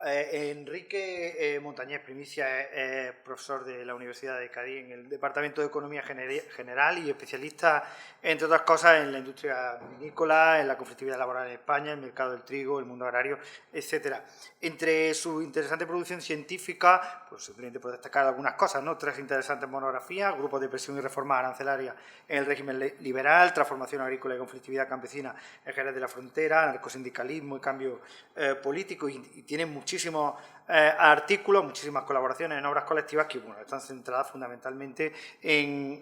Enrique Montañés Primicia es profesor de la Universidad de Cádiz en el Departamento de Economía General y especialista, entre otras cosas, en la industria vinícola, en la conflictividad laboral en España, el mercado del trigo, el mundo agrario, etcétera. Entre su interesante producción científica, pues simplemente puedo destacar algunas cosas, ¿no? 3 interesantes monografías: grupos de presión y reforma arancelaria en el régimen liberal, transformación agrícola y conflictividad campesina en Jerez de la Frontera, narcosindicalismo y cambio político, y tienen muchísimos artículos, muchísimas colaboraciones en obras colectivas que, bueno, están centradas fundamentalmente en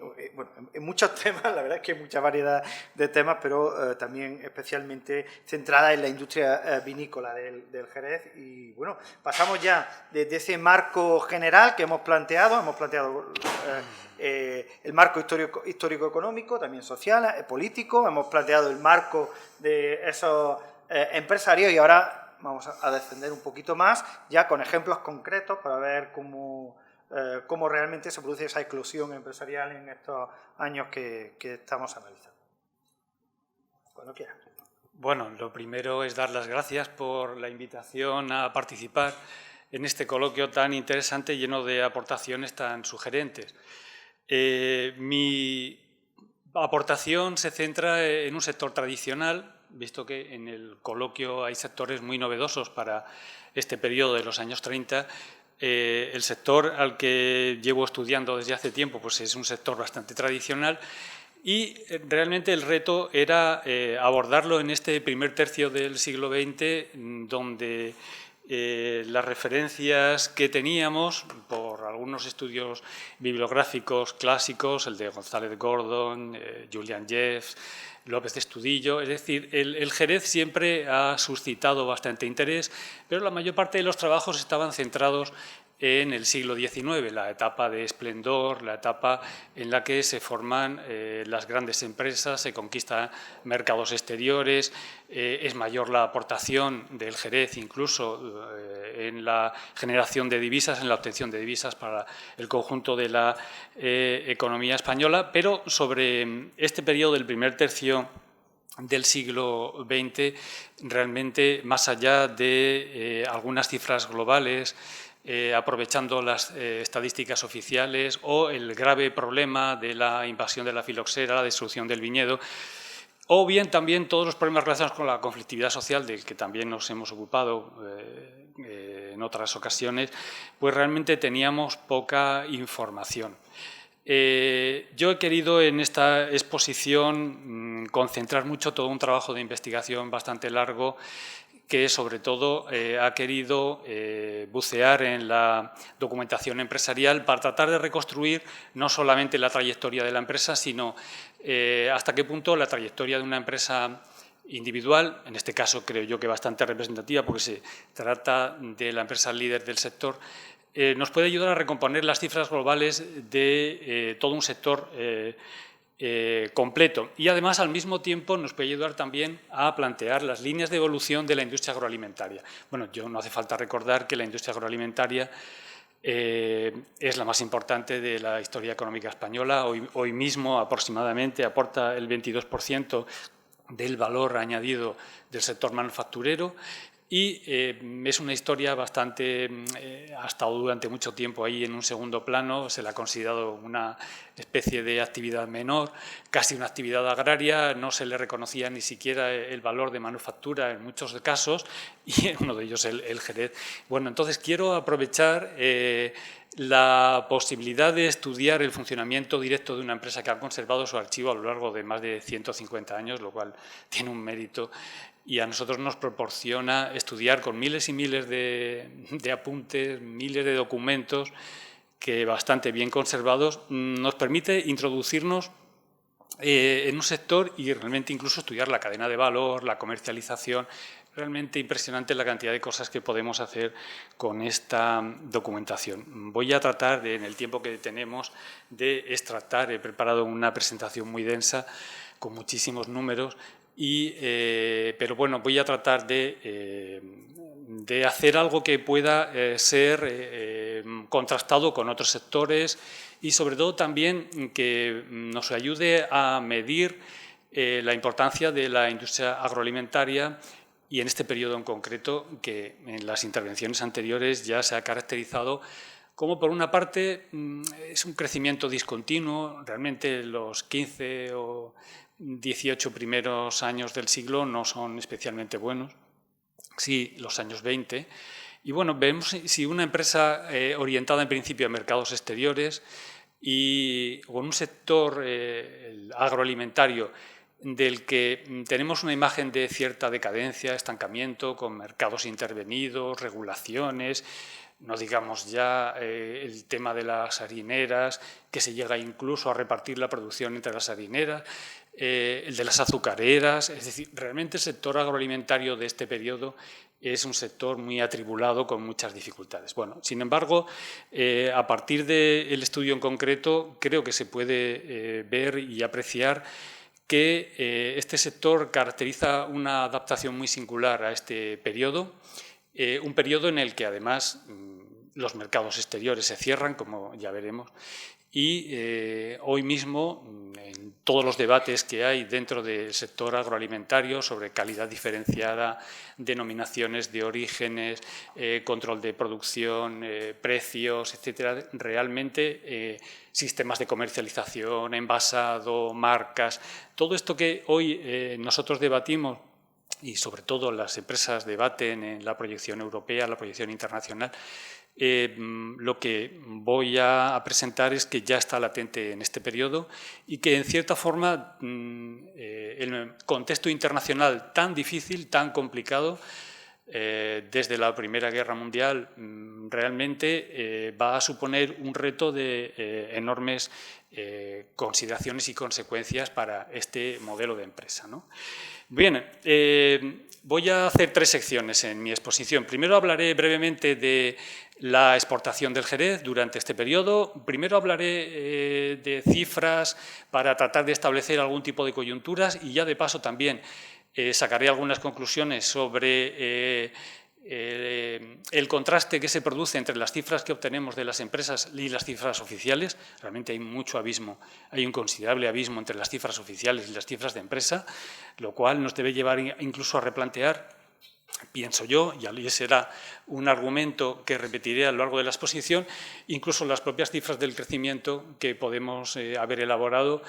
muchos temas. La verdad es que hay mucha variedad de temas, pero también especialmente centrada en la industria vinícola del Jerez. Y bueno, pasamos ya desde ese marco general que hemos planteado el marco histórico-económico, también social, político, hemos planteado el marco de esos empresarios, y ahora vamos a descender un poquito más, ya con ejemplos concretos, para ver cómo realmente se produce esa eclosión empresarial en estos años que estamos analizando. Cuando quieras. Bueno, lo primero es dar las gracias por la invitación a participar en este coloquio tan interesante, lleno de aportaciones tan sugerentes. Mi aportación se centra en un sector tradicional, visto que en el coloquio hay sectores muy novedosos para este periodo de los años 30. El sector al que llevo estudiando desde hace tiempo pues es un sector bastante tradicional, y realmente el reto era abordarlo en este primer tercio del siglo XX, donde las referencias que teníamos por algunos estudios bibliográficos clásicos, el de González Gordon, Julian Jeffs, López de Estudillo, es decir, el Jerez siempre ha suscitado bastante interés, pero la mayor parte de los trabajos estaban centrados en el siglo XIX, la etapa de esplendor, la etapa en la que se forman las grandes empresas, se conquistan mercados exteriores, es mayor la aportación del Jerez incluso en la generación de divisas, en la obtención de divisas para el conjunto de la economía española, pero sobre este periodo del primer tercio del siglo XX, realmente, más allá de algunas cifras globales, aprovechando las estadísticas oficiales, o el grave problema de la invasión de la filoxera, la destrucción del viñedo, o bien también todos los problemas relacionados con la conflictividad social, del que también nos hemos ocupado en otras ocasiones, pues realmente teníamos poca información. Yo he querido en esta exposición concentrar mucho todo un trabajo de investigación bastante largo, que sobre todo ha querido bucear en la documentación empresarial para tratar de reconstruir no solamente la trayectoria de la empresa, sino hasta qué punto la trayectoria de una empresa individual, en este caso creo yo que bastante representativa porque se trata de la empresa líder del sector, nos puede ayudar a recomponer las cifras globales de todo un sector completo, y además al mismo tiempo nos puede ayudar también a plantear las líneas de evolución de la industria agroalimentaria. Bueno, no hace falta recordar que la industria agroalimentaria es la más importante de la historia económica española. Hoy mismo aproximadamente aporta el 22% del valor añadido del sector manufacturero, y es una historia bastante, ha estado durante mucho tiempo ahí en un segundo plano, se la ha considerado una especie de actividad menor, casi una actividad agraria, no se le reconocía ni siquiera el valor de manufactura en muchos casos, y uno de ellos el Jerez. Bueno, entonces quiero aprovechar la posibilidad de estudiar el funcionamiento directo de una empresa que ha conservado su archivo a lo largo de más de 150 años, lo cual tiene un mérito, y a nosotros nos proporciona estudiar con miles y miles de apuntes, miles de documentos que, bastante bien conservados, nos permite introducirnos en un sector y realmente incluso estudiar la cadena de valor, la comercialización. Realmente impresionante la cantidad de cosas que podemos hacer con esta documentación. Voy a tratar, en el tiempo que tenemos, de extractar. He preparado una presentación muy densa con muchísimos números, pero bueno, voy a tratar de hacer algo que pueda ser contrastado con otros sectores, y sobre todo también que nos ayude a medir la importancia de la industria agroalimentaria y en este periodo en concreto, que en las intervenciones anteriores ya se ha caracterizado como, por una parte, es un crecimiento discontinuo. Realmente los 15 o 18 primeros años del siglo no son especialmente buenos, sí los años 20. Y bueno, vemos si una empresa orientada en principio a mercados exteriores y con un sector el agroalimentario del que tenemos una imagen de cierta decadencia, estancamiento, con mercados intervenidos, regulaciones, no digamos ya el tema de las harineras, que se llega incluso a repartir la producción entre las harineras, el de las azucareras. Es decir, realmente el sector agroalimentario de este periodo es un sector muy atribulado, con muchas dificultades. Bueno, sin embargo, a partir del estudio en concreto, creo que se puede ver y apreciar que este sector caracteriza una adaptación muy singular a este periodo, un periodo en el que además los mercados exteriores se cierran, como ya veremos, y hoy mismo, en todos los debates que hay dentro del sector agroalimentario sobre calidad diferenciada, denominaciones de orígenes, control de producción, precios, etcétera, realmente sistemas de comercialización, envasado, marcas, todo esto que hoy nosotros debatimos y sobre todo las empresas debaten en la proyección europea, la proyección internacional, lo que voy a presentar es que ya está latente en este periodo y que, en cierta forma, el contexto internacional tan difícil, tan complicado, desde la Primera Guerra Mundial, realmente va a suponer un reto de enormes consideraciones y consecuencias para este modelo de empresa, ¿no? Bien, voy a hacer 3 secciones en mi exposición. Primero hablaré brevemente de la exportación del Jerez durante este periodo. Primero hablaré de cifras para tratar de establecer algún tipo de coyunturas y ya de paso también sacaré algunas conclusiones sobre el contraste que se produce entre las cifras que obtenemos de las empresas y las cifras oficiales. Realmente hay mucho abismo, hay un considerable abismo entre las cifras oficiales y las cifras de empresa, lo cual nos debe llevar incluso a replantear, pienso yo, y ahí será un argumento que repetiré a lo largo de la exposición, incluso las propias cifras del crecimiento que podemos haber elaborado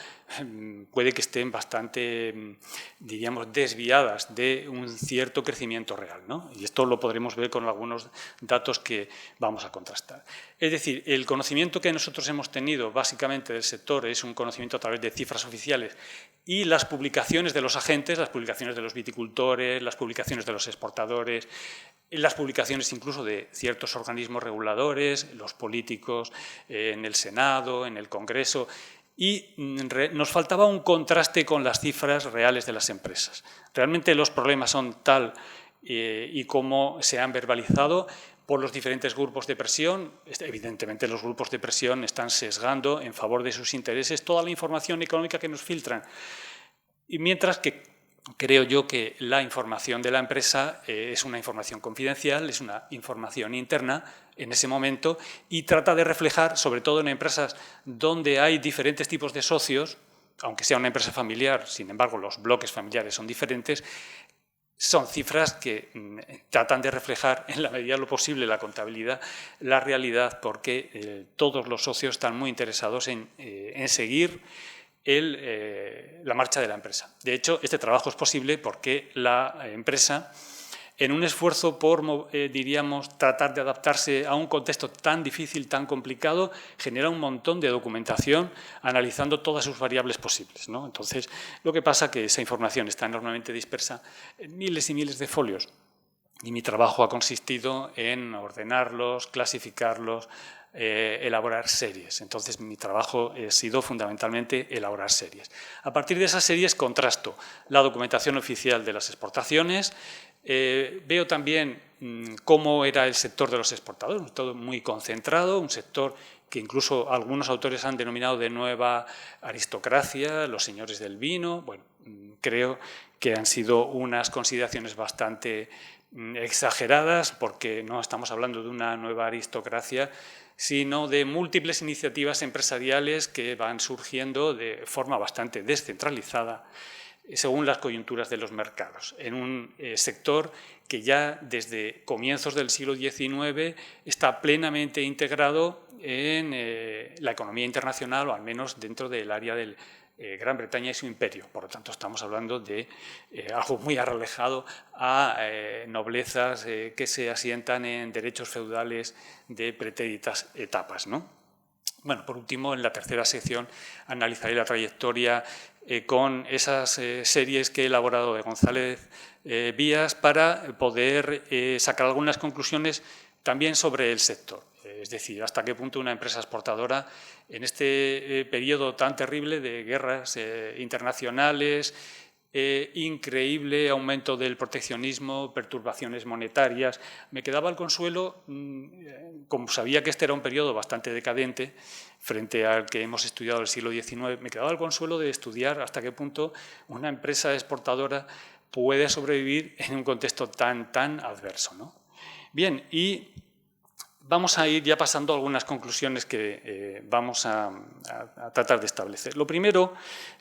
puede que estén bastante, diríamos, desviadas de un cierto crecimiento real, ¿no? Y esto lo podremos ver con algunos datos que vamos a contrastar. Es decir, el conocimiento que nosotros hemos tenido básicamente del sector es un conocimiento a través de cifras oficiales y las publicaciones de los agentes, las publicaciones de los viticultores, las publicaciones de los exportadores, las publicaciones incluso de ciertos organismos reguladores, los políticos en el Senado, en el Congreso, y nos faltaba un contraste con las cifras reales de las empresas. Realmente los problemas son tal y como se han verbalizado por los diferentes grupos de presión. Evidentemente los grupos de presión están sesgando en favor de sus intereses toda la información económica que nos filtran. Y mientras que creo yo que la información de la empresa es una información confidencial, es una información interna en ese momento y trata de reflejar, sobre todo en empresas donde hay diferentes tipos de socios, aunque sea una empresa familiar, sin embargo los bloques familiares son diferentes, son cifras que tratan de reflejar en la medida de lo posible la contabilidad, la realidad, porque todos los socios están muy interesados en seguir la marcha de la empresa. De hecho, este trabajo es posible porque la empresa, en un esfuerzo por, diríamos, tratar de adaptarse a un contexto tan difícil, tan complicado, genera un montón de documentación analizando todas sus variables posibles, ¿no? Entonces, lo que pasa es que esa información está enormemente dispersa en miles y miles de folios y mi trabajo ha consistido en ordenarlos, clasificarlos, elaborar series. Entonces, mi trabajo ha sido fundamentalmente elaborar series. A partir de esas series contrasto la documentación oficial de las exportaciones, veo también cómo era el sector de los exportadores, un sector muy concentrado, un sector que incluso algunos autores han denominado de nueva aristocracia, los señores del vino. Bueno, creo que han sido unas consideraciones bastante exageradas, porque no estamos hablando de una nueva aristocracia, sino de múltiples iniciativas empresariales que van surgiendo de forma bastante descentralizada, según las coyunturas de los mercados, en un sector que ya desde comienzos del siglo XIX está plenamente integrado en la economía internacional, o al menos dentro del área del Gran Bretaña y su imperio. Por lo tanto, estamos hablando de algo muy arraigado a noblezas que se asientan en derechos feudales de pretéritas etapas, ¿no? Bueno, por último, en la tercera sección analizaré la trayectoria con esas series que he elaborado de González Vías para poder sacar algunas conclusiones también sobre el sector. Es decir, hasta qué punto una empresa exportadora en este periodo tan terrible de guerras internacionales, increíble aumento del proteccionismo, perturbaciones monetarias. Me quedaba el consuelo, como sabía que este era un periodo bastante decadente frente al que hemos estudiado el siglo XIX, me quedaba el consuelo de estudiar hasta qué punto una empresa exportadora puede sobrevivir en un contexto tan adverso, ¿no? Bien, y vamos a ir ya pasando a algunas conclusiones que vamos a tratar de establecer. Lo primero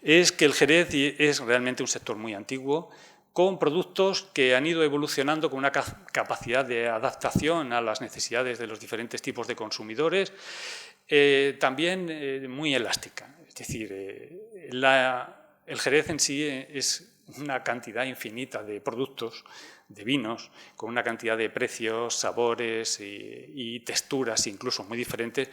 es que el Jerez es realmente un sector muy antiguo, con productos que han ido evolucionando con una capacidad de adaptación a las necesidades de los diferentes tipos de consumidores, también muy elástica. Es decir, el Jerez en sí es una cantidad infinita de productos, de vinos, con una cantidad de precios, sabores y texturas incluso muy diferentes.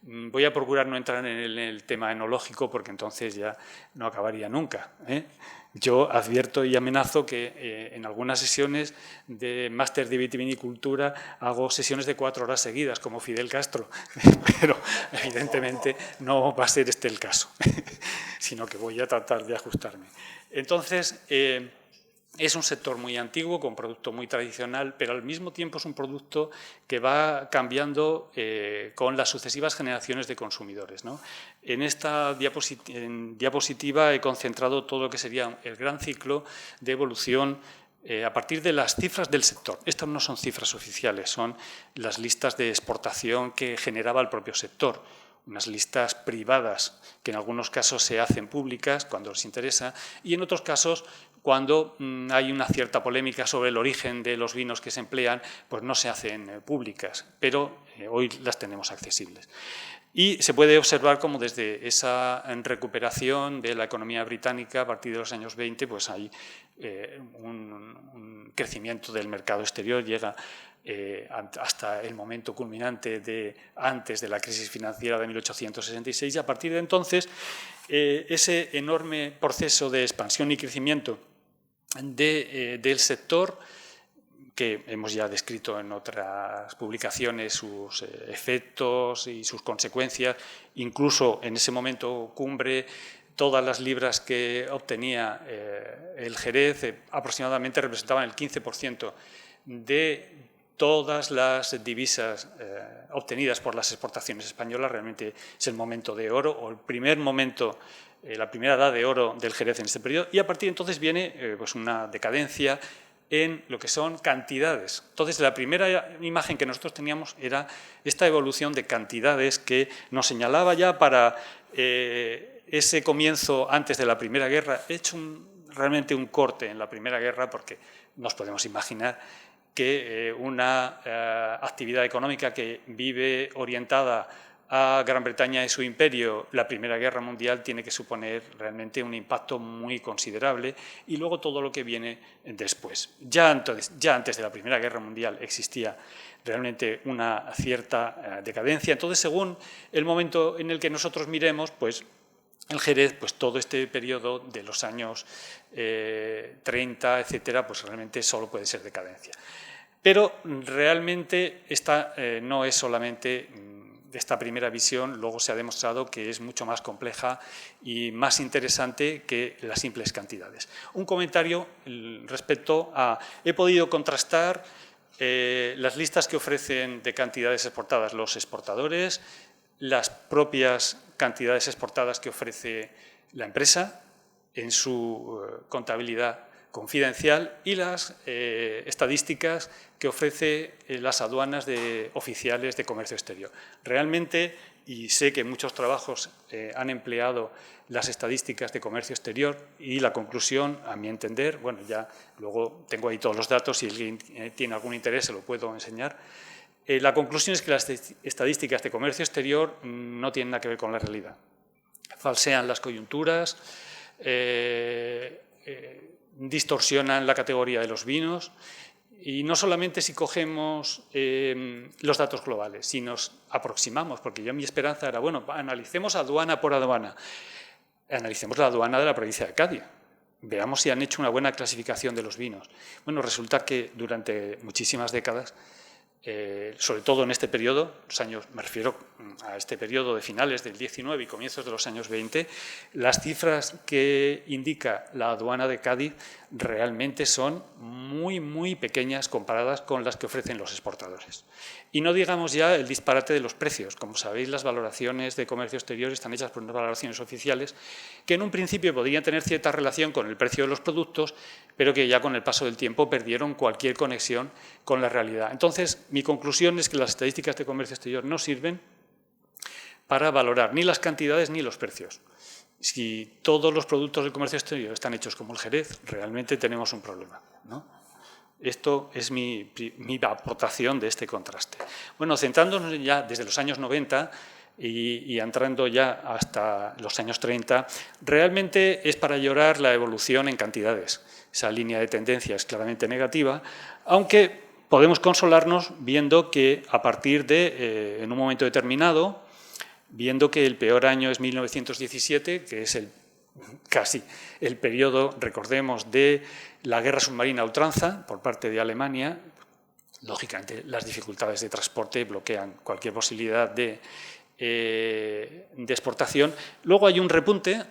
Voy a procurar no entrar en el tema enológico porque entonces ya no acabaría nunca, ¿eh? Yo advierto y amenazo que en algunas sesiones de máster de vitivinicultura hago sesiones de 4 horas seguidas, como Fidel Castro, pero evidentemente no va a ser este el caso, sino que voy a tratar de ajustarme. Entonces, es un sector muy antiguo, con producto muy tradicional, pero al mismo tiempo es un producto que va cambiando con las sucesivas generaciones de consumidores, ¿no? En esta diapositiva he concentrado todo lo que sería el gran ciclo de evolución a partir de las cifras del sector. Estas no son cifras oficiales, son las listas de exportación que generaba el propio sector. Unas listas privadas que en algunos casos se hacen públicas cuando les interesa y en otros casos cuando hay una cierta polémica sobre el origen de los vinos que se emplean, pues no se hacen públicas, pero hoy las tenemos accesibles. Y se puede observar cómo desde esa recuperación de la economía británica a partir de los años 20 pues hay un crecimiento del mercado exterior, llega hasta el momento culminante de antes de la crisis financiera de 1866 y a partir de entonces ese enorme proceso de expansión y crecimiento del sector que hemos ya descrito en otras publicaciones sus efectos y sus consecuencias, incluso en ese momento cumbre, todas las libras que obtenía el Jerez aproximadamente representaban el 15% de todas las divisas obtenidas por las exportaciones españolas. Realmente es el momento de oro o el primer momento, la primera edad de oro del Jerez en este periodo y a partir de entonces viene pues una decadencia en lo que son cantidades. Entonces, la primera imagen que nosotros teníamos era esta evolución de cantidades que nos señalaba ya para ese comienzo antes de la Primera Guerra. He hecho realmente un corte en la Primera Guerra porque nos podemos imaginar que una actividad económica que vive orientada a Gran Bretaña y su imperio, la Primera Guerra Mundial tiene que suponer realmente un impacto muy considerable y luego todo lo que viene después. Ya antes de la Primera Guerra Mundial existía realmente una cierta decadencia. Entonces, según el momento en el que nosotros miremos, pues el Jerez, pues todo este periodo de los años 30, etcétera, pues realmente solo puede ser decadencia. Pero realmente esta no es solamente de esta primera visión, luego se ha demostrado que es mucho más compleja y más interesante que las simples cantidades. Un comentario respecto a... He podido contrastar las listas que ofrecen de cantidades exportadas los exportadores, las propias cantidades exportadas que ofrece la empresa en su contabilidad confidencial y las estadísticas que ofrece las aduanas oficiales de comercio exterior. Realmente y sé que muchos trabajos han empleado las estadísticas de comercio exterior y la conclusión, a mi entender, bueno, ya luego tengo ahí todos los datos, si alguien tiene algún interés se lo puedo enseñar. La conclusión es que las estadísticas de comercio exterior no tienen nada que ver con la realidad. Falsean las coyunturas, distorsionan la categoría de los vinos. Y no solamente si cogemos los datos globales, si nos aproximamos, porque yo mi esperanza era, bueno, analicemos aduana por aduana, analicemos la aduana de la provincia de Cádiz, veamos si han hecho una buena clasificación de los vinos. Bueno, resulta que durante muchísimas décadas, sobre todo en este periodo, me refiero a este periodo de finales del 19 y comienzos de los años 20, las cifras que indica la aduana de Cádiz realmente son muy pequeñas comparadas con las que ofrecen los exportadores. Y no digamos ya el disparate de los precios. Como sabéis, las valoraciones de comercio exterior están hechas por unas valoraciones oficiales que en un principio podrían tener cierta relación con el precio de los productos, pero que ya con el paso del tiempo perdieron cualquier conexión con la realidad. Entonces, mi conclusión es que las estadísticas de comercio exterior no sirven para valorar ni las cantidades ni los precios. Si todos los productos del comercio exterior están hechos como el Jerez, realmente tenemos un problema, ¿no? Esto es mi aportación de este contraste. Bueno, centrándonos ya desde los años 90 y entrando ya hasta los años 30, realmente es para llorar la evolución en cantidades. Esa línea de tendencia es claramente negativa, aunque podemos consolarnos viendo que a partir de, en un momento determinado, viendo que el peor año es 1917, que es casi el periodo, recordemos, de la guerra submarina a ultranza por parte de Alemania. Lógicamente, las dificultades de transporte bloquean cualquier posibilidad de exportación. Luego hay un repunte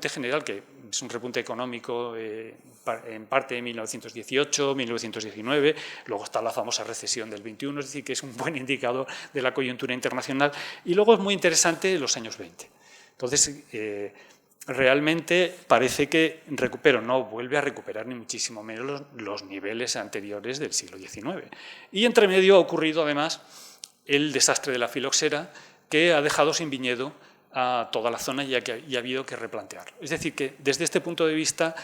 general, que es un repunte económico en parte de 1918, 1919, luego está la famosa recesión del 21, es decir, que es un buen indicador de la coyuntura internacional, y luego es muy interesante los años 20. Entonces, realmente parece que no vuelve a recuperar ni muchísimo menos los niveles anteriores del siglo XIX. Y entre medio ha ocurrido además el desastre de la filoxera, que ha dejado sin viñedo a toda la zona y ha habido que replantearlo. Es decir, que desde este punto de vista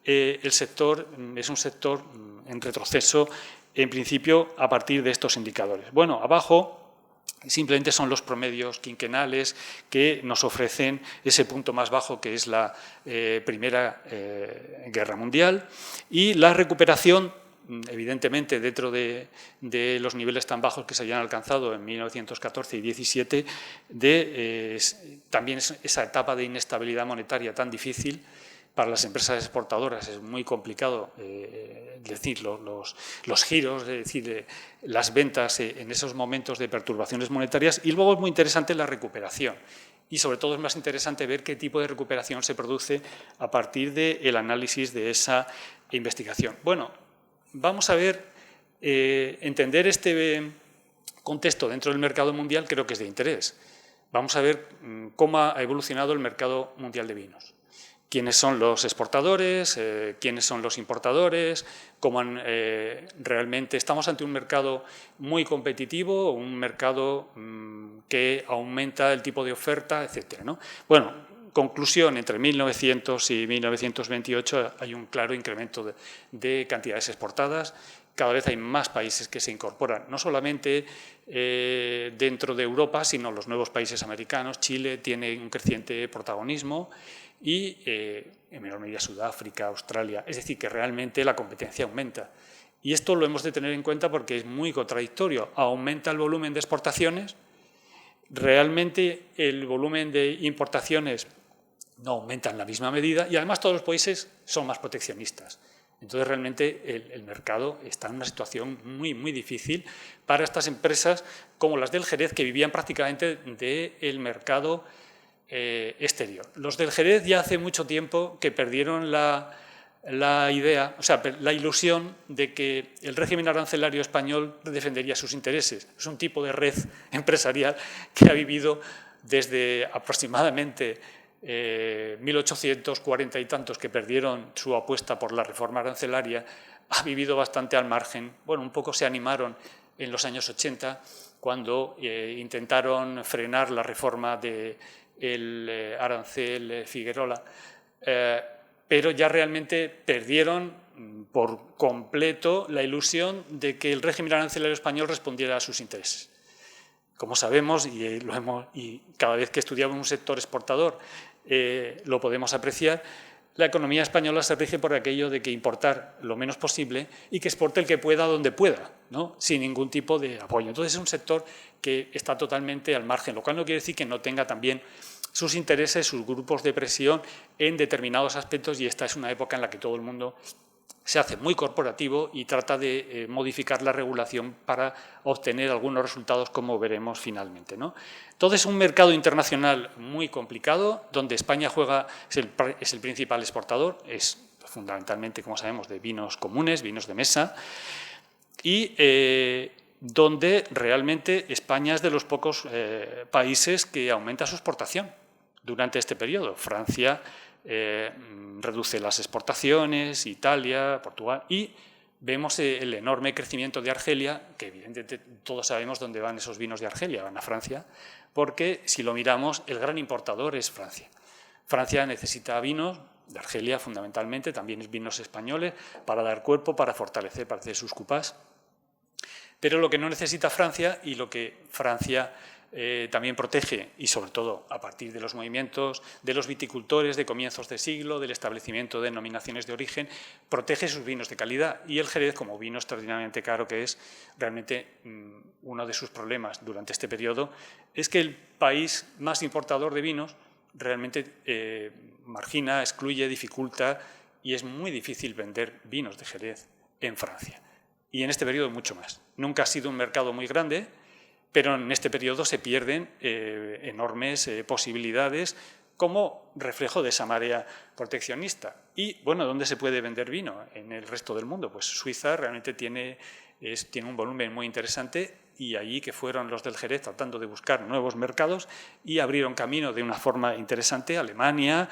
el sector es un sector en retroceso, en principio, a partir de estos indicadores. Bueno, abajo simplemente son los promedios quinquenales que nos ofrecen ese punto más bajo que es la Primera Guerra Mundial y la recuperación, evidentemente, dentro de los niveles tan bajos que se habían alcanzado en 1914 y 17, también esa etapa de inestabilidad monetaria tan difícil. Para las empresas exportadoras es muy complicado decir los giros, es decir, las ventas en esos momentos de perturbaciones monetarias. Y luego es muy interesante la recuperación. Y sobre todo es más interesante ver qué tipo de recuperación se produce a partir del análisis de esa investigación. Bueno, vamos a ver, entender este contexto dentro del mercado mundial creo que es de interés. Vamos a ver cómo ha evolucionado el mercado mundial de vinos. Quiénes son los exportadores, quiénes son los importadores, cómo realmente estamos ante un mercado muy competitivo, un mercado que aumenta el tipo de oferta, etcétera, ¿no? Bueno, conclusión, entre 1900 y 1928 hay un claro incremento de cantidades exportadas. Cada vez hay más países que se incorporan, no solamente dentro de Europa, sino los nuevos países americanos. Chile tiene un creciente protagonismo y, en menor medida, Sudáfrica, Australia. Es decir, que realmente la competencia aumenta. Y esto lo hemos de tener en cuenta porque es muy contradictorio. Aumenta el volumen de exportaciones, realmente el volumen de importaciones no aumenta en la misma medida y además todos los países son más proteccionistas. Entonces, realmente el mercado está en una situación muy difícil para estas empresas como las del Jerez, que vivían prácticamente del mercado exterior. Los del Jerez ya hace mucho tiempo que perdieron la idea, o sea, la ilusión de que el régimen arancelario español defendería sus intereses. Es un tipo de red empresarial que ha vivido desde aproximadamente 1840 y tantos, que perdieron su apuesta por la reforma arancelaria, ha vivido bastante al margen. Bueno, un poco se animaron en los años 80, cuando intentaron frenar la reforma del arancel Figuerola, pero ya realmente perdieron por completo la ilusión de que el régimen arancelario español respondiera a sus intereses. Como sabemos, y cada vez que estudiamos un sector exportador lo podemos apreciar, la economía española se rige por aquello de que importar lo menos posible y que exporte el que pueda donde pueda, ¿no? Sin ningún tipo de apoyo. Entonces es un sector que está totalmente al margen, lo cual no quiere decir que no tenga también sus intereses, sus grupos de presión en determinados aspectos, y esta es una época en la que todo el mundo se hace muy corporativo y trata de modificar la regulación para obtener algunos resultados, como veremos finalmente, ¿no? Entonces, es un mercado internacional muy complicado, donde España es el principal exportador, es fundamentalmente, como sabemos, de vinos comunes, vinos de mesa, y donde realmente España es de los pocos países que aumenta su exportación durante este periodo. Francia reduce las exportaciones, Italia, Portugal, y vemos el enorme crecimiento de Argelia, que evidentemente todos sabemos dónde van esos vinos de Argelia, van a Francia, porque si lo miramos, el gran importador es Francia. Francia necesita vinos de Argelia fundamentalmente, también vinos españoles, para dar cuerpo, para fortalecer, para hacer sus cupás. Pero lo que no necesita Francia, y lo que Francia también protege, y sobre todo a partir de los movimientos de los viticultores de comienzos de siglo, del establecimiento de denominaciones de origen, protege sus vinos de calidad. Y el Jerez, como vino extraordinariamente caro que es, realmente uno de sus problemas durante este periodo es que el país más importador de vinos realmente margina, excluye, dificulta, y es muy difícil vender vinos de Jerez en Francia. Y en este periodo mucho más. Nunca ha sido un mercado muy grande, pero en este periodo se pierden enormes posibilidades como reflejo de esa marea proteccionista. Y, bueno, ¿dónde se puede vender vino en el resto del mundo? Pues Suiza realmente tiene un volumen muy interesante, y allí que fueron los del Jerez tratando de buscar nuevos mercados y abrieron camino de una forma interesante. Alemania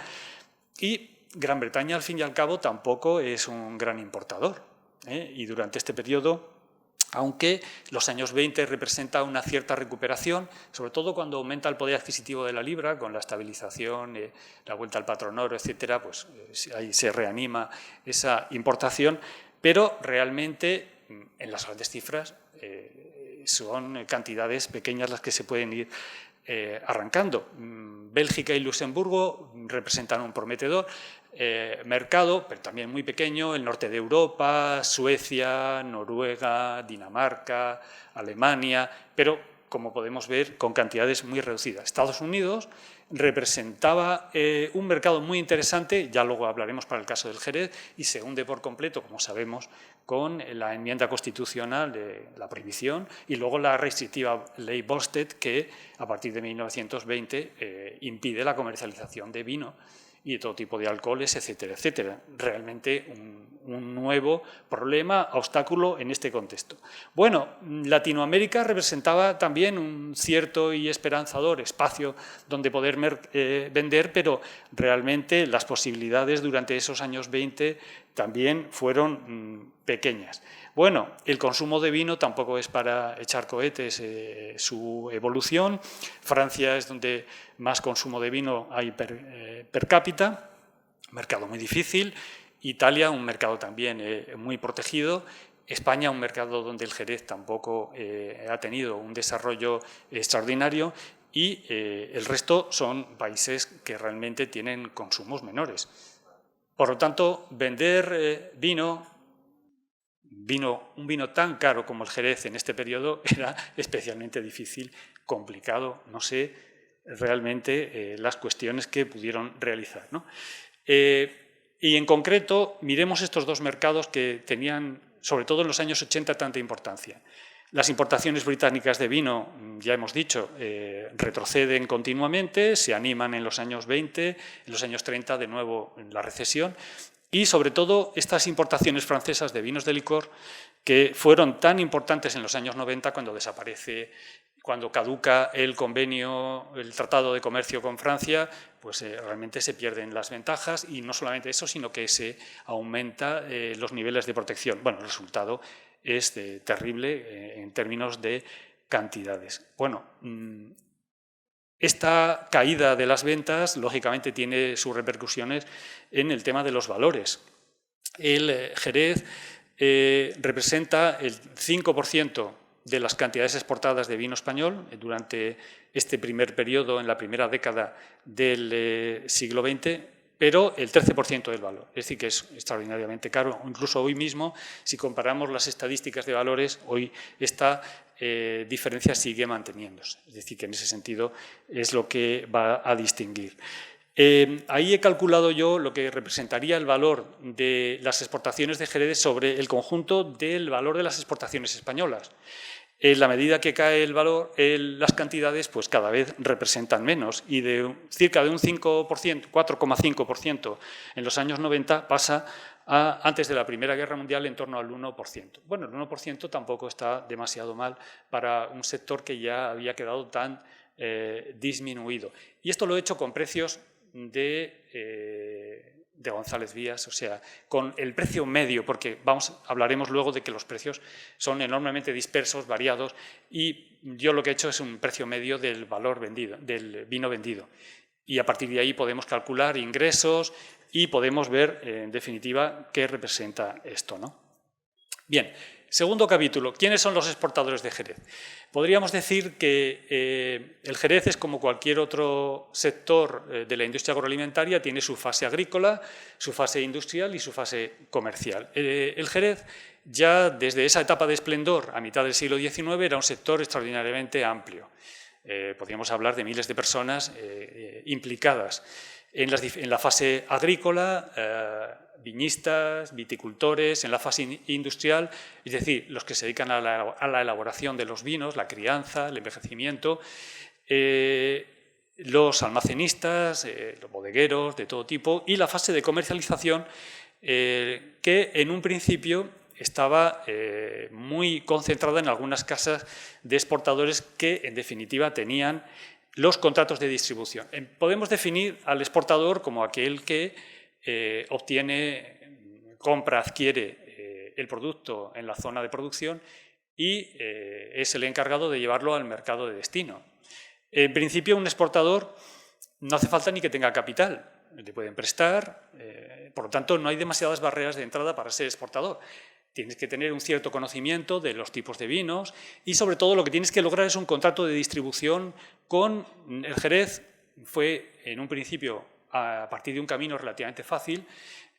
y Gran Bretaña, al fin y al cabo, tampoco es un gran importador, y durante este periodo, aunque los años 20 representa una cierta recuperación, sobre todo cuando aumenta el poder adquisitivo de la libra, con la estabilización, la vuelta al patrón oro, etcétera, pues ahí se reanima esa importación, pero realmente en las grandes cifras son cantidades pequeñas las que se pueden ir arrancando. Bélgica y Luxemburgo representan un prometedor mercado, pero también muy pequeño, el norte de Europa, Suecia, Noruega, Dinamarca, Alemania, pero como podemos ver, con cantidades muy reducidas. Estados Unidos representaba un mercado muy interesante, ya luego hablaremos para el caso del Jerez, y se hunde por completo, como sabemos, con la enmienda constitucional de la prohibición y luego la restrictiva ley Volstead, que a partir de 1920 impide la comercialización de vino y de todo tipo de alcoholes, etcétera, etcétera. Realmente un nuevo problema, obstáculo en este contexto. Bueno, Latinoamérica representaba también un cierto y esperanzador espacio donde poder vender, pero realmente las posibilidades durante esos años 20 también fueron pequeñas. Bueno, el consumo de vino tampoco es para echar cohetes su evolución. Francia es donde más consumo de vino hay per cápita, mercado muy difícil. Italia, un mercado también muy protegido. España, un mercado donde el Jerez tampoco ha tenido un desarrollo extraordinario. Y el resto son países que realmente tienen consumos menores. Por lo tanto, vender un vino tan caro como el Jerez en este periodo era especialmente difícil, complicado, no sé realmente las cuestiones que pudieron realizar, ¿no? Y en concreto, miremos estos dos mercados que tenían, sobre todo en los años 80, tanta importancia. Las importaciones británicas de vino, ya hemos dicho, retroceden continuamente, se animan en los años 20, en los años 30 de nuevo en la recesión, y sobre todo estas importaciones francesas de vinos de licor que fueron tan importantes en los años 90 cuando caduca el convenio, el Tratado de Comercio con Francia, pues realmente se pierden las ventajas, y no solamente eso, sino que se aumenta los niveles de protección. Bueno, el resultado es terrible en términos de cantidades. Bueno, esta caída de las ventas, lógicamente, tiene sus repercusiones en el tema de los valores. El Jerez representa el 5% de las cantidades exportadas de vino español durante este primer periodo, en la primera década del siglo XX, pero el 13% del valor. Es decir, que es extraordinariamente caro. Incluso hoy mismo, si comparamos las estadísticas de valores, hoy esta diferencia sigue manteniéndose. Es decir, que en ese sentido es lo que va a distinguir. Ahí he calculado yo lo que representaría el valor de las exportaciones de Jerez sobre el conjunto del valor de las exportaciones españolas. En la medida que cae el valor, las cantidades pues cada vez representan menos, y de cerca de un 5%, 4,5% en los años 90 pasa a, antes de la Primera Guerra Mundial, en torno al 1%. Bueno, el 1% tampoco está demasiado mal para un sector que ya había quedado tan disminuido. Y esto lo he hecho con precios de González Vías, o sea, con el precio medio, porque hablaremos luego de que los precios son enormemente dispersos, variados, y yo lo que he hecho es un precio medio del valor vendido, del vino vendido. Y a partir de ahí podemos calcular ingresos y podemos ver, en definitiva, qué representa esto, ¿no? Bien, segundo capítulo. ¿Quiénes son los exportadores de Jerez? Podríamos decir que el Jerez es como cualquier otro sector de la industria agroalimentaria, tiene su fase agrícola, su fase industrial y su fase comercial. El Jerez, ya desde esa etapa de esplendor a mitad del siglo XIX, era un sector extraordinariamente amplio. Podríamos hablar de miles de personas implicadas en la fase agrícola, viñistas, viticultores, en la fase industrial, es decir, los que se dedican a la elaboración de los vinos, la crianza, el envejecimiento, los almacenistas, los bodegueros de todo tipo, y la fase de comercialización que en un principio estaba muy concentrada en algunas casas de exportadores que, en definitiva, tenían los contratos de distribución. Podemos definir al exportador como aquel que adquiere el producto en la zona de producción y es el encargado de llevarlo al mercado de destino. En principio, un exportador no hace falta ni que tenga capital, le pueden prestar, por lo tanto, no hay demasiadas barreras de entrada para ser exportador. Tienes que tener un cierto conocimiento de los tipos de vinos y, sobre todo, lo que tienes que lograr es un contrato de distribución con el Jerez. Fue, en un principio, a partir de un camino relativamente fácil,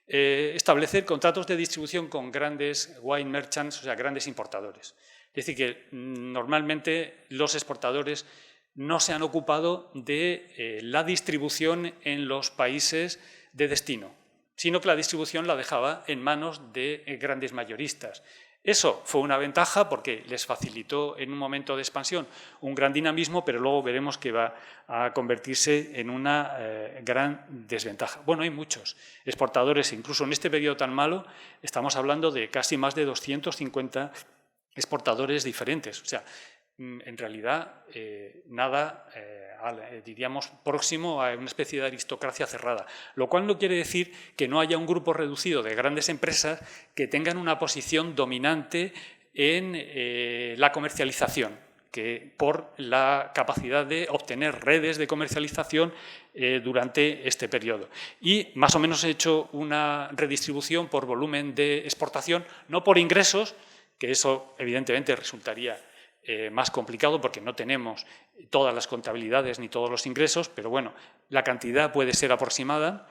establecer contratos de distribución con grandes wine merchants, o sea, grandes importadores. Es decir, que normalmente los exportadores no se han ocupado de la distribución en los países de destino, sino que la distribución la dejaba en manos de grandes mayoristas. Eso fue una ventaja porque les facilitó en un momento de expansión un gran dinamismo, pero luego veremos que va a convertirse en una gran desventaja. Bueno, hay muchos exportadores, incluso en este periodo tan malo, estamos hablando de casi más de 250 exportadores diferentes. O sea, en realidad, nada, diríamos, próximo a una especie de aristocracia cerrada, lo cual no quiere decir que no haya un grupo reducido de grandes empresas que tengan una posición dominante en la comercialización, que por la capacidad de obtener redes de comercialización durante este periodo. Y más o menos he hecho una redistribución por volumen de exportación, no por ingresos, que eso evidentemente resultaría más complicado porque no tenemos todas las contabilidades ni todos los ingresos, pero bueno, la cantidad puede ser aproximada.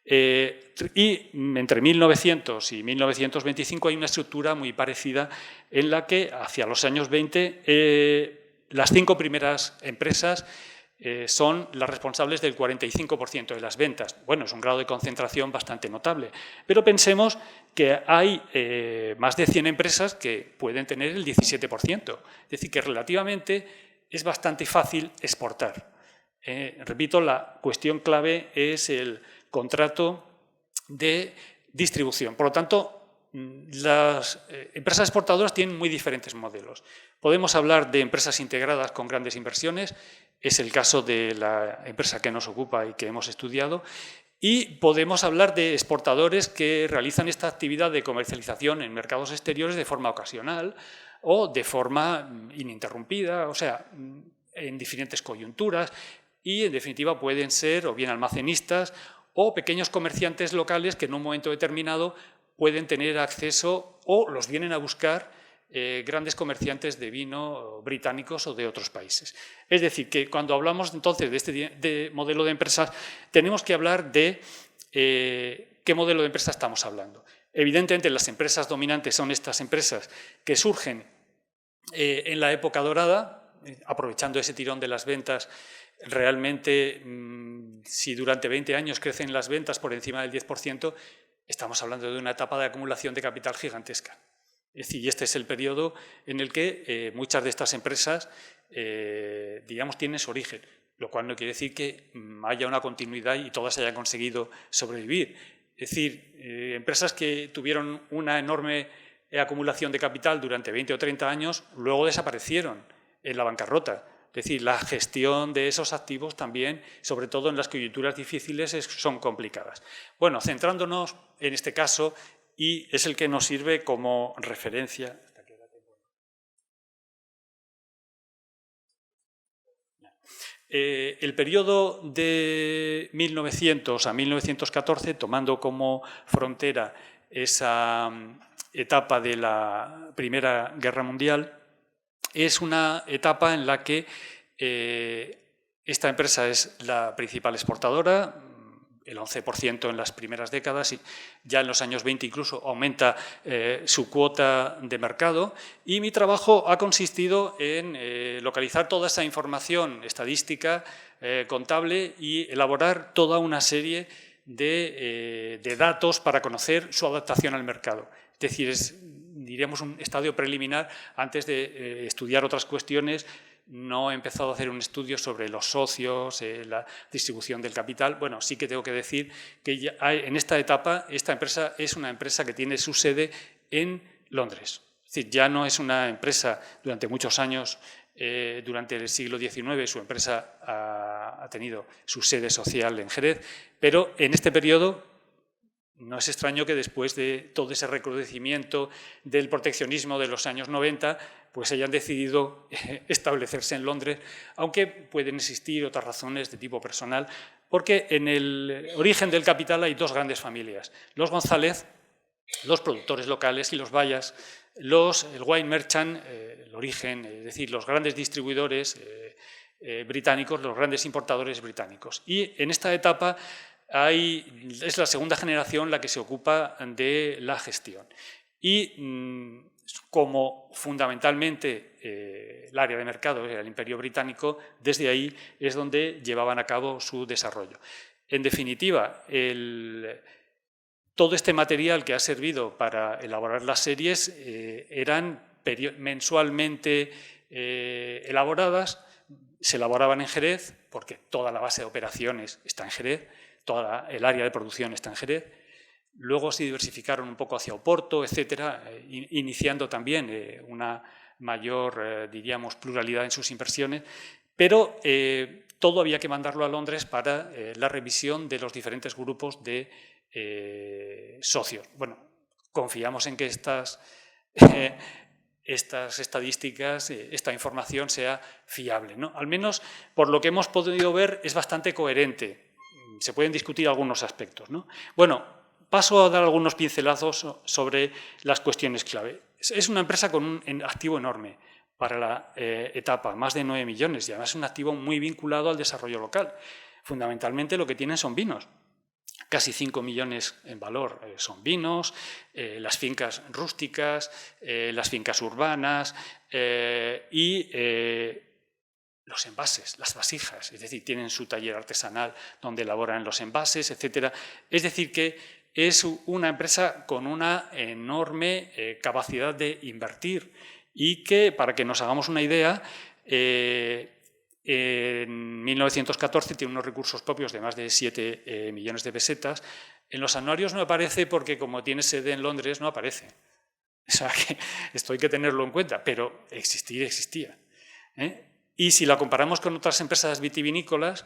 Y entre 1900 y 1925 hay una estructura muy parecida en la que hacia los años 20 las 5 primeras empresas son las responsables del 45% de las ventas. Bueno, es un grado de concentración bastante notable, pero pensemos que hay más de 100 empresas que pueden tener el 17%. Es decir, que relativamente es bastante fácil exportar. Repito, la cuestión clave es el contrato de distribución. Por lo tanto, las empresas exportadoras tienen muy diferentes modelos. Podemos hablar de empresas integradas con grandes inversiones, es el caso de la empresa que nos ocupa y que hemos estudiado, y podemos hablar de exportadores que realizan esta actividad de comercialización en mercados exteriores de forma ocasional, o de forma ininterrumpida, o sea, en diferentes coyunturas, y en definitiva pueden ser o bien almacenistas o pequeños comerciantes locales que en un momento determinado pueden tener acceso o los vienen a buscar grandes comerciantes de vino británicos o de otros países. Es decir, que cuando hablamos entonces de este modelo de empresas, tenemos que hablar de qué modelo de empresa estamos hablando. Evidentemente, las empresas dominantes son estas empresas que surgen en la época dorada, aprovechando ese tirón de las ventas. Realmente, si durante 20 años crecen las ventas por encima del 10%, estamos hablando de una etapa de acumulación de capital gigantesca. Es decir, y este es el periodo en el que muchas de estas empresas, digamos, tienen su origen, lo cual no quiere decir que haya una continuidad y todas hayan conseguido sobrevivir. Es decir, empresas que tuvieron una enorme acumulación de capital durante 20 o 30 años, luego desaparecieron en la bancarrota. Es decir, la gestión de esos activos también, sobre todo en las coyunturas difíciles, son complicadas. Bueno, centrándonos en este caso, y es el que nos sirve como referencia. El periodo de 1900 a 1914, tomando como frontera esa etapa de la Primera Guerra Mundial, es una etapa en la que esta empresa es la principal exportadora, el 11% en las primeras décadas, y ya en los años 20 incluso aumenta su cuota de mercado, y mi trabajo ha consistido en localizar toda esa información estadística, contable, y elaborar toda una serie de datos para conocer su adaptación al mercado. Es decir, diríamos un estadio preliminar antes de estudiar otras cuestiones. No he empezado a hacer un estudio sobre los socios, la distribución del capital. Bueno, sí que tengo que decir que ya en esta etapa esta empresa es una empresa que tiene su sede en Londres. Es decir, ya no es una empresa durante muchos años, durante el siglo XIX su empresa ha tenido su sede social en Jerez, pero en este periodo no es extraño que después de todo ese recrudecimiento del proteccionismo de los años 90, pues hayan decidido establecerse en Londres, aunque pueden existir otras razones de tipo personal, porque en el origen del capital hay dos grandes familias: los González, los productores locales, y los Bayas, el wine merchant, el origen, es decir, los grandes distribuidores británicos, los grandes importadores británicos. Y en esta etapa es la segunda generación la que se ocupa de la gestión. Y como fundamentalmente el área de mercado era el Imperio Británico, desde ahí es donde llevaban a cabo su desarrollo. En definitiva, todo este material que ha servido para elaborar las series eran mensualmente elaboradas, se elaboraban en Jerez, porque toda la base de operaciones está en Jerez, toda el área de producción está en Jerez. Luego se diversificaron un poco hacia Oporto, etcétera, iniciando también una mayor, diríamos, pluralidad en sus inversiones, pero todo había que mandarlo a Londres para la revisión de los diferentes grupos de socios. Bueno, confiamos en que estas estadísticas, esta información sea fiable, ¿no? Al menos, por lo que hemos podido ver, es bastante coherente. Se pueden discutir algunos aspectos, ¿no? Bueno, paso a dar algunos pincelazos sobre las cuestiones clave. Es una empresa con un activo enorme para la etapa, más de 9 millones, y además es un activo muy vinculado al desarrollo local. Fundamentalmente lo que tienen son vinos. Casi 5 millones en valor son vinos, las fincas rústicas, las fincas urbanas y los envases, las vasijas, es decir, tienen su taller artesanal donde elaboran los envases, etcétera. Es decir, que es una empresa con una enorme capacidad de invertir y que, para que nos hagamos una idea, en 1914 tiene unos recursos propios de más de 7 millones de pesetas. En los anuarios no aparece porque, como tiene sede en Londres, no aparece. O sea, que esto hay que tenerlo en cuenta, pero existía. Y si la comparamos con otras empresas vitivinícolas,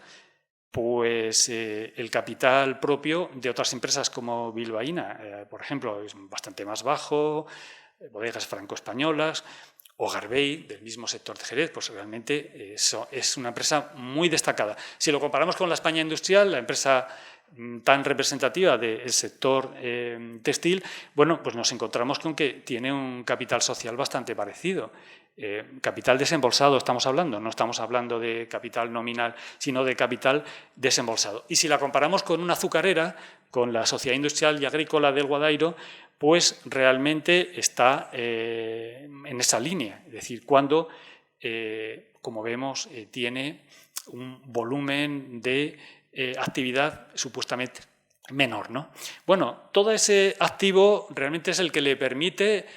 pues el capital propio de otras empresas como Bilbaína, por ejemplo, es bastante más bajo, bodegas franco-españolas, o Garbey, del mismo sector de Jerez, pues realmente es una empresa muy destacada. Si lo comparamos con la España industrial, la empresa tan representativa del sector textil, bueno, pues nos encontramos con que tiene un capital social bastante parecido. Capital desembolsado estamos hablando, no estamos hablando de capital nominal, sino de capital desembolsado. Y si la comparamos con una azucarera, con la Sociedad Industrial y Agrícola del Guadairo, pues realmente está en esa línea. Es decir, cuando, como vemos, tiene un volumen de actividad supuestamente menor, ¿no? Bueno, todo ese activo realmente es el que le permite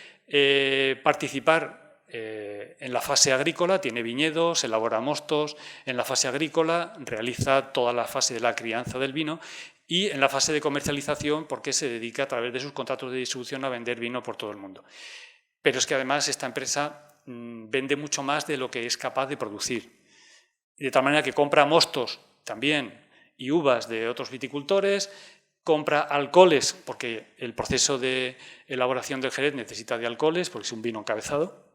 participar en la fase agrícola, tiene viñedos, elabora mostos, en la fase agrícola realiza toda la fase de la crianza del vino y en la fase de comercialización porque se dedica a través de sus contratos de distribución a vender vino por todo el mundo. Pero es que además esta empresa vende mucho más de lo que es capaz de producir. De tal manera que compra mostos también y uvas de otros viticultores, compra alcoholes porque el proceso de elaboración del Jerez necesita de alcoholes porque es un vino encabezado,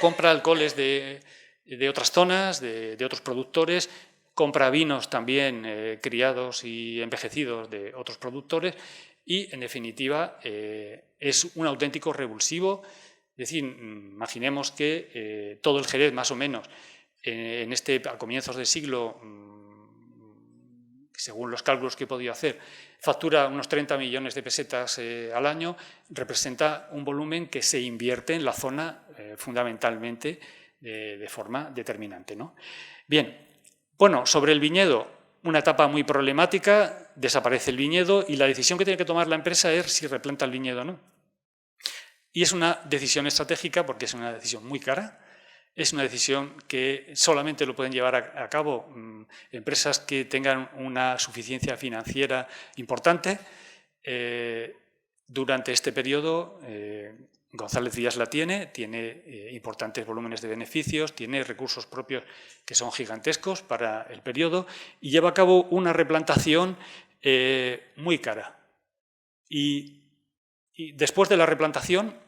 compra alcoholes de otras zonas, de otros productores, compra vinos también criados y envejecidos de otros productores y, en definitiva, es un auténtico revulsivo. Es decir, imaginemos que todo el Jerez, más o menos, a comienzos del siglo, según los cálculos que he podido hacer, factura unos 30 millones de pesetas al año, representa un volumen que se invierte en la zona fundamentalmente de forma determinante, ¿no? Bien, bueno, sobre el viñedo, una etapa muy problemática, desaparece el viñedo y la decisión que tiene que tomar la empresa es si replanta el viñedo o no. Y es una decisión estratégica porque es una decisión muy cara. Es una decisión que solamente lo pueden llevar a cabo empresas que tengan una suficiencia financiera importante. Durante este periodo, González Díaz la tiene importantes volúmenes de beneficios, tiene recursos propios que son gigantescos para el periodo y lleva a cabo una replantación muy cara. Y después de la replantación,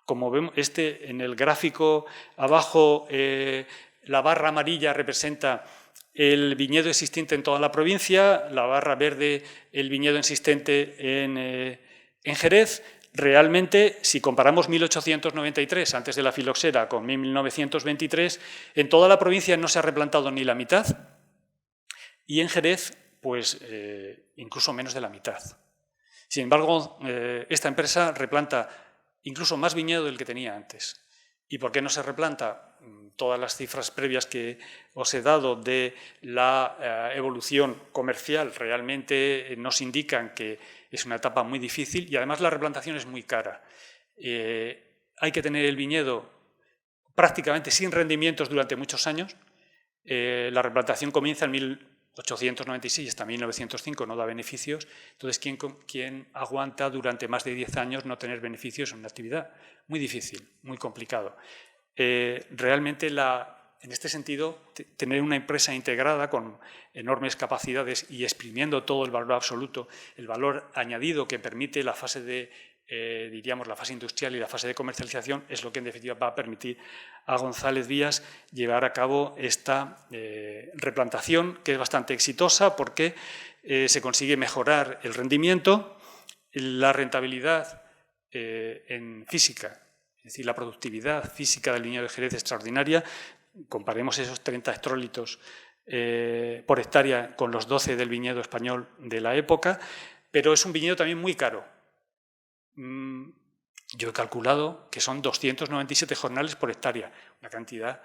como vemos en el gráfico abajo, la barra amarilla representa el viñedo existente en toda la provincia, la barra verde el viñedo existente en Jerez. Realmente, si comparamos 1893, antes de la filoxera, con 1923, en toda la provincia no se ha replantado ni la mitad y en Jerez, pues incluso menos de la mitad. Sin embargo, esta empresa replanta incluso más viñedo del que tenía antes. ¿Y por qué no se replanta? Todas las cifras previas que os he dado de la evolución comercial realmente nos indican que es una etapa muy difícil y además la replantación es muy cara. Hay que tener el viñedo prácticamente sin rendimientos durante muchos años. La replantación comienza en 1896 hasta 1905, no da beneficios. Entonces, ¿quién aguanta durante más de 10 años no tener beneficios en una actividad? Muy difícil, muy complicado. Realmente, en este sentido, tener una empresa integrada con enormes capacidades y exprimiendo todo el valor absoluto, el valor añadido que permite la fase diríamos, la fase industrial y la fase de comercialización, es lo que en definitiva va a permitir a González Díaz llevar a cabo esta replantación, que es bastante exitosa porque se consigue mejorar el rendimiento, la rentabilidad en física, es decir, la productividad física del viñedo de Jerez es extraordinaria. Comparemos esos 30 hectolitos por hectárea con los 12 del viñedo español de la época, pero es un viñedo también muy caro. Yo he calculado que son 297 jornales por hectárea, una cantidad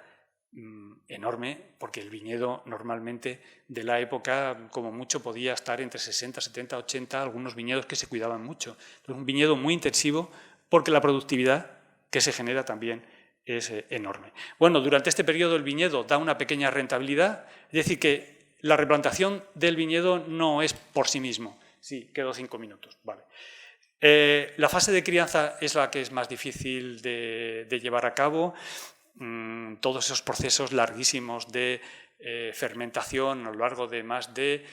enorme, porque el viñedo normalmente de la época, como mucho, podía estar entre 60, 70, 80, algunos viñedos que se cuidaban mucho. Entonces, un viñedo muy intensivo porque la productividad que se genera también es enorme. Bueno, durante este periodo el viñedo da una pequeña rentabilidad, es decir, que la replantación del viñedo no es por sí mismo. Sí, quedo 5 minutos, vale. La fase de crianza es la que es más difícil de llevar a cabo. Todos esos procesos larguísimos de fermentación a lo largo de más de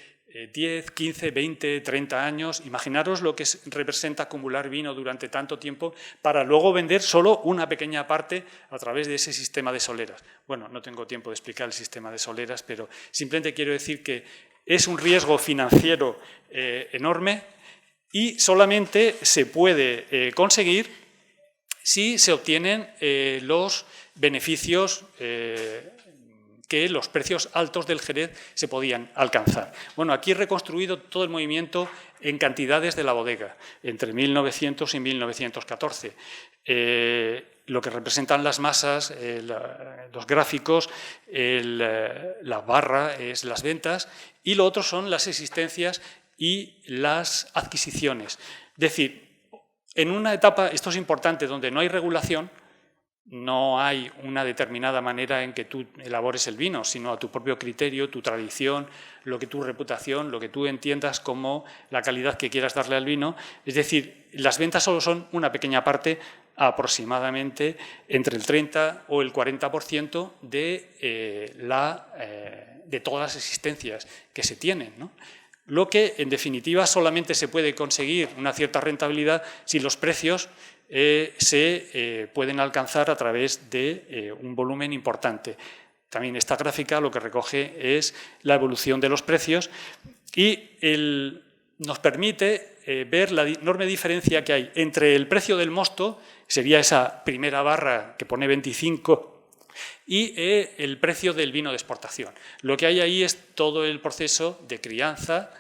10, 15, 20, 30 años. Imaginaros lo que representa acumular vino durante tanto tiempo para luego vender solo una pequeña parte a través de ese sistema de soleras. Bueno, no tengo tiempo de explicar el sistema de soleras, pero simplemente quiero decir que es un riesgo financiero enorme y solamente se puede conseguir si se obtienen los beneficios que los precios altos del Jerez se podían alcanzar. Bueno, aquí he reconstruido todo el movimiento en cantidades de la bodega, entre 1900 y 1914. Lo que representan las masas, los gráficos, la barra es las ventas y lo otro son las existencias y las adquisiciones. Es decir, en una etapa, esto es importante, donde no hay regulación, no hay una determinada manera en que tú elabores el vino, sino a tu propio criterio, tu tradición, tu reputación, lo que tú entiendas como la calidad que quieras darle al vino. Es decir, las ventas solo son una pequeña parte, aproximadamente entre el 30 o el 40% de todas las existencias que se tienen, ¿no? Lo que, en definitiva, solamente se puede conseguir una cierta rentabilidad si los precios se pueden alcanzar a través de un volumen importante. También esta gráfica lo que recoge es la evolución de los precios y nos permite ver la enorme diferencia que hay entre el precio del mosto, sería esa primera barra que pone 25, y el precio del vino de exportación. Lo que hay ahí es todo el proceso de crianza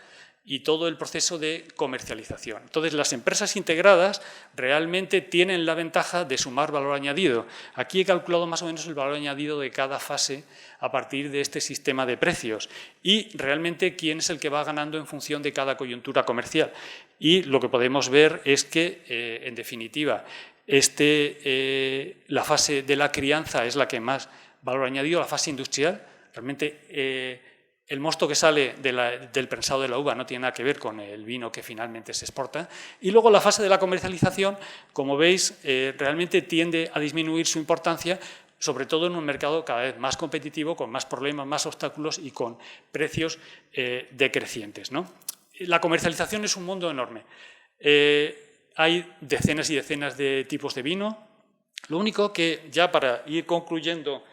y todo el proceso de comercialización. Entonces, las empresas integradas realmente tienen la ventaja de sumar valor añadido. Aquí he calculado más o menos el valor añadido de cada fase a partir de este sistema de precios y realmente quién es el que va ganando en función de cada coyuntura comercial. Y lo que podemos ver es que, en definitiva, la fase de la crianza es la que más valor añadido, la fase industrial. Realmente el mosto que sale del prensado de la uva no tiene nada que ver con el vino que finalmente se exporta. Y luego la fase de la comercialización, como veis, realmente tiende a disminuir su importancia, sobre todo en un mercado cada vez más competitivo, con más problemas, más obstáculos y con precios decrecientes, ¿no? La comercialización es un mundo enorme. Hay decenas y decenas de tipos de vino. Lo único que, ya para ir concluyendo,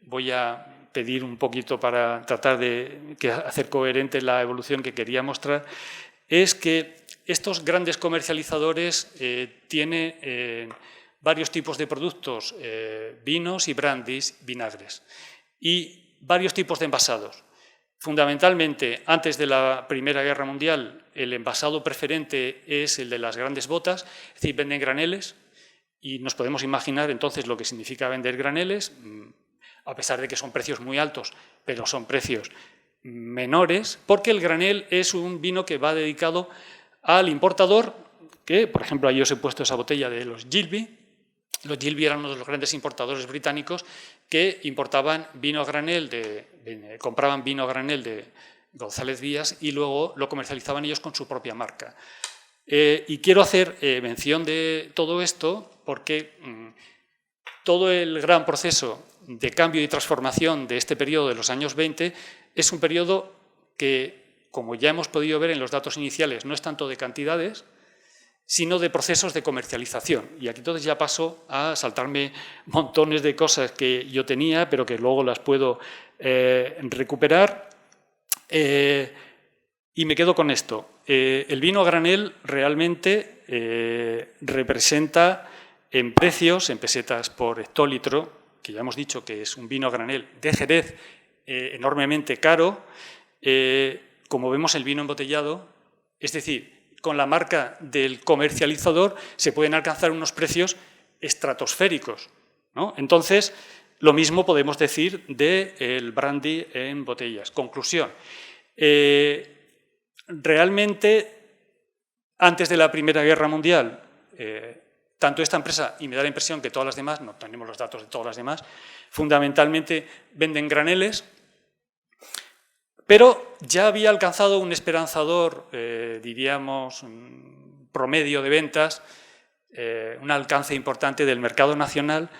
voy a pedir un poquito para tratar de hacer coherente la evolución que quería mostrar, es que estos grandes comercializadores tienen varios tipos de productos, vinos y brandies, vinagres, y varios tipos de envasados. Fundamentalmente, antes de la Primera Guerra Mundial, el envasado preferente es el de las grandes botas, es decir, venden graneles, y nos podemos imaginar entonces lo que significa vender graneles, a pesar de que son precios muy altos, pero son precios menores, porque el granel es un vino que va dedicado al importador, que, por ejemplo, ahí os he puesto esa botella de los Gilbey. Los Gilbey eran uno de los grandes importadores británicos que importaban vino a granel, compraban vino a granel de González Vías y luego lo comercializaban ellos con su propia marca. Y quiero hacer mención de todo esto porque todo el gran proceso de cambio y transformación de este periodo de los años 20 es un periodo que, como ya hemos podido ver en los datos iniciales, no es tanto de cantidades, sino de procesos de comercialización. Y aquí entonces ya paso a saltarme montones de cosas que yo tenía, pero que luego las puedo recuperar. Y me quedo con esto. El vino a granel realmente representa en precios, en pesetas por hectolitro, que ya hemos dicho que es un vino a granel de Jerez enormemente caro. Como vemos, el vino embotellado, es decir, con la marca del comercializador se pueden alcanzar unos precios estratosféricos, ¿no? Entonces, lo mismo podemos decir del brandy en botellas. Conclusión. Realmente, antes de la Primera Guerra Mundial, tanto esta empresa, y me da la impresión que todas las demás, no tenemos los datos de todas las demás, fundamentalmente venden graneles, pero ya había alcanzado un esperanzador, diríamos, un promedio de ventas, un alcance importante del mercado nacional,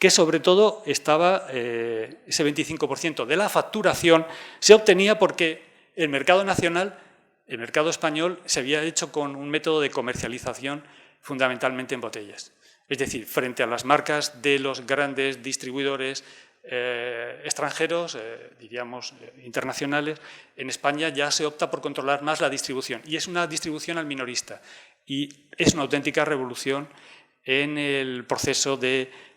que sobre todo estaba ese 25% de la facturación se obtenía porque el mercado nacional, el mercado español, se había hecho con un método de comercialización fundamentalmente en botellas. Es decir, frente a las marcas de los grandes distribuidores extranjeros, diríamos internacionales, en España ya se opta por controlar más la distribución y es una distribución al minorista y es una auténtica revolución en el proceso de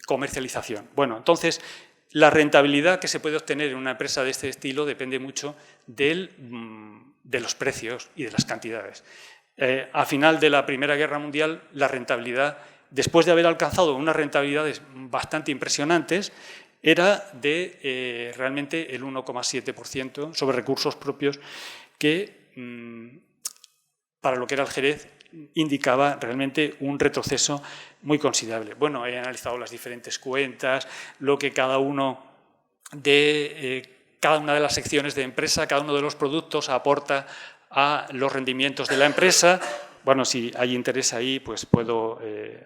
comercialización. Bueno, entonces, la rentabilidad que se puede obtener en una empresa de este estilo depende mucho de los precios y de las cantidades. A final de la Primera Guerra Mundial, la rentabilidad, después de haber alcanzado unas rentabilidades bastante impresionantes, era de realmente el 1,7% sobre recursos propios que, para lo que era el Jerez, indicaba realmente un retroceso muy considerable. Bueno, he analizado las diferentes cuentas, lo que cada una de las secciones de empresa, cada uno de los productos aporta a los rendimientos de la empresa. Bueno, si hay interés ahí, pues puedo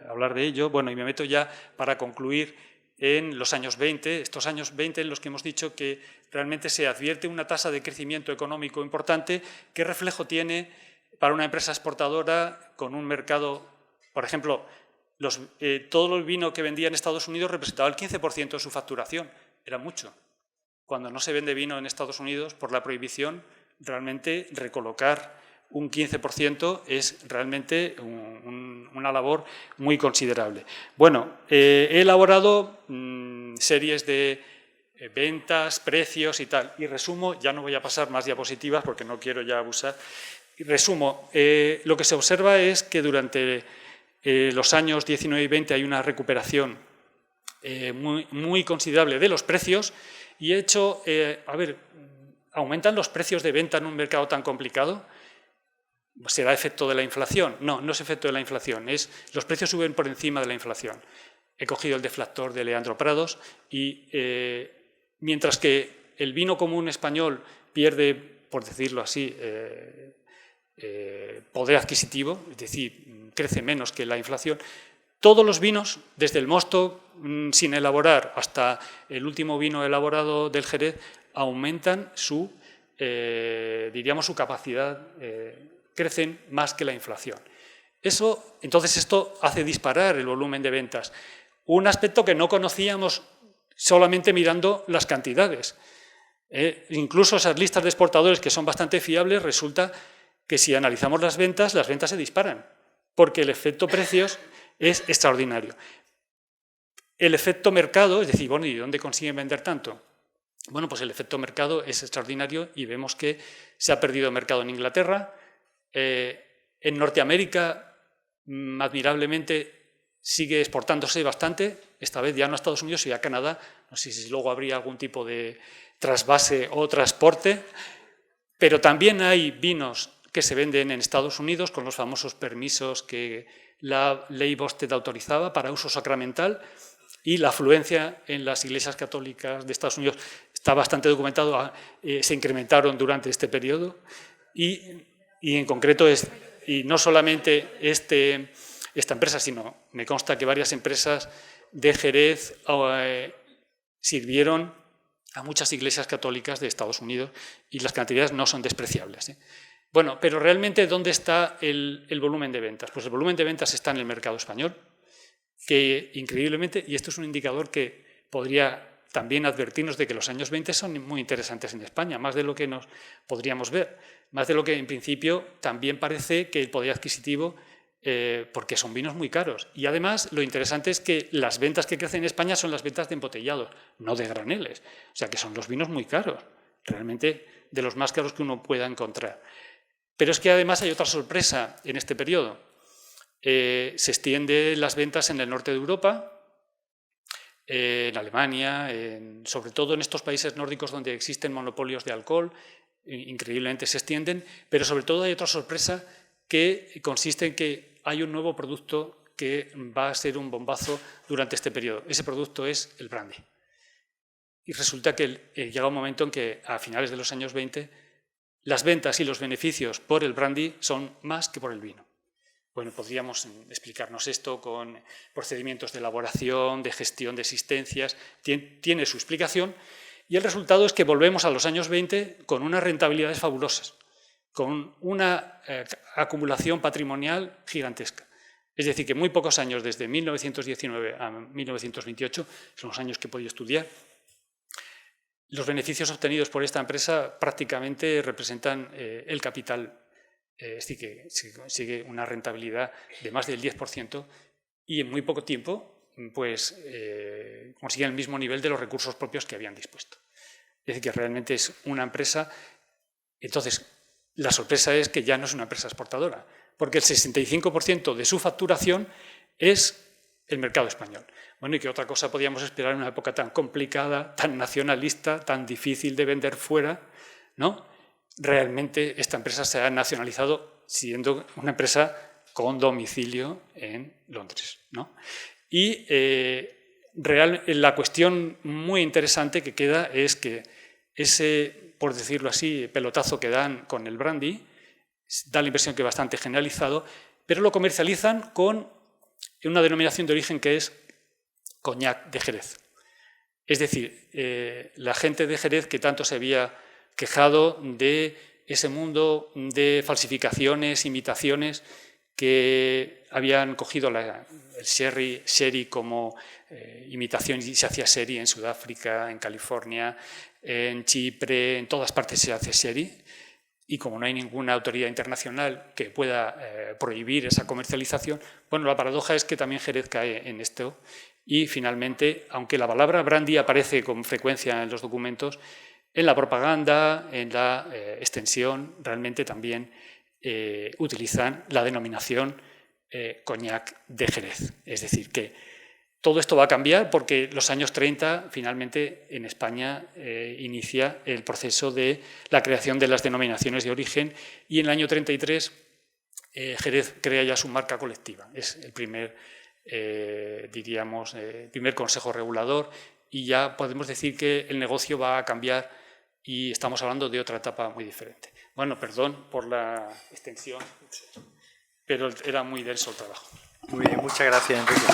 hablar de ello. Bueno, y me meto ya para concluir en los años 20, estos años 20 en los que hemos dicho que realmente se advierte una tasa de crecimiento económico importante. ¿Qué reflejo tiene para una empresa exportadora con un mercado? Por ejemplo, todo el vino que vendía en Estados Unidos representaba el 15% de su facturación. Era mucho. Cuando no se vende vino en Estados Unidos por la prohibición, realmente recolocar un 15% es realmente una labor muy considerable. Bueno, he elaborado series de ventas, precios y tal, y resumo, ya no voy a pasar más diapositivas porque no quiero ya abusar, y resumo, lo que se observa es que durante los años 19 y 20 hay una recuperación muy considerable de los precios y he hecho, ¿aumentan los precios de venta en un mercado tan complicado? ¿Será efecto de la inflación? No, no es efecto de la inflación, los precios suben por encima de la inflación. He cogido el deflactor de Leandro Prados y mientras que el vino común español pierde, por decirlo así, poder adquisitivo, es decir, crece menos que la inflación, todos los vinos, desde el mosto sin elaborar hasta el último vino elaborado del Jerez, aumentan diríamos, su capacidad, crecen más que la inflación. Entonces esto hace disparar el volumen de ventas. Un aspecto que no conocíamos solamente mirando las cantidades. Incluso esas listas de exportadores que son bastante fiables, resulta que si analizamos las ventas se disparan, porque el efecto precios es extraordinario. El efecto mercado, es decir, bueno, ¿y dónde consiguen vender tanto? Bueno, pues el efecto mercado es extraordinario y vemos que se ha perdido mercado en Inglaterra. En Norteamérica, admirablemente, sigue exportándose bastante, esta vez ya no a Estados Unidos, sino a Canadá. No sé si luego habría algún tipo de trasvase o transporte, pero también hay vinos que se venden en Estados Unidos con los famosos permisos que la ley Bosted autorizaba para uso sacramental, y la afluencia en las iglesias católicas de Estados Unidos está bastante documentado, se incrementaron durante este periodo y en concreto, y no solamente esta empresa, sino me consta que varias empresas de Jerez sirvieron a muchas iglesias católicas de Estados Unidos y las cantidades no son despreciables. Bueno, pero realmente, ¿dónde está el volumen de ventas? Pues el volumen de ventas está en el mercado español, que increíblemente, y esto es un indicador que podría también advertirnos de que los años 20 son muy interesantes en España, más de lo que nos podríamos ver, más de lo que en principio también parece que el poder adquisitivo, porque son vinos muy caros. Y además lo interesante es que las ventas que crecen en España son las ventas de embotellados, no de graneles, o sea que son los vinos muy caros, realmente de los más caros que uno pueda encontrar. Pero es que además hay otra sorpresa en este periodo. Se extienden las ventas en el norte de Europa, en Alemania, sobre todo en estos países nórdicos donde existen monopolios de alcohol, increíblemente se extienden, pero sobre todo hay otra sorpresa que consiste en que hay un nuevo producto que va a ser un bombazo durante este periodo. Ese producto es el brandy. Y resulta que llega un momento en que a finales de los años 20 las ventas y los beneficios por el brandy son más que por el vino. Bueno, podríamos explicarnos esto con procedimientos de elaboración, de gestión de existencias, tiene su explicación, y el resultado es que volvemos a los años 20 con unas rentabilidades fabulosas, con una acumulación patrimonial gigantesca. Es decir, que muy pocos años, desde 1919 a 1928, son los años que he podido estudiar, los beneficios obtenidos por esta empresa prácticamente representan el capital. Es decir, que se consigue una rentabilidad de más del 10% y en muy poco tiempo pues, consiguen el mismo nivel de los recursos propios que habían dispuesto. Es decir, que realmente es una empresa. Entonces, la sorpresa es que ya no es una empresa exportadora, porque el 65% de su facturación es el mercado español. Bueno, ¿y qué otra cosa podíamos esperar en una época tan complicada, tan nacionalista, tan difícil de vender fuera, ¿no? Realmente esta empresa se ha nacionalizado siendo una empresa con domicilio en Londres, ¿no? Y la cuestión muy interesante que queda es que ese, por decirlo así, pelotazo que dan con el brandy, da la impresión que es bastante generalizado, pero lo comercializan con una denominación de origen que es Coñac de Jerez. Es decir, la gente de Jerez que tanto se había quejado de ese mundo de falsificaciones, imitaciones, que habían cogido el sherry como imitación y se hacía sherry en Sudáfrica, en California, en Chipre, en todas partes se hace sherry. Y como no hay ninguna autoridad internacional que pueda prohibir esa comercialización, bueno, la paradoja es que también Jerez cae en esto. Y finalmente, aunque la palabra brandy aparece con frecuencia en los documentos, en la propaganda, en la extensión, realmente también utilizan la denominación Coñac de Jerez. Es decir, que todo esto va a cambiar porque los años 30, finalmente, en España inicia el proceso de la creación de las denominaciones de origen y en el año 33 Jerez crea ya su marca colectiva. Es el primer, diríamos, primer consejo regulador y ya podemos decir que el negocio va a cambiar y estamos hablando de otra etapa muy diferente. Bueno, perdón por la extensión, pero era muy denso el trabajo. Muy bien, muchas gracias, Enrique.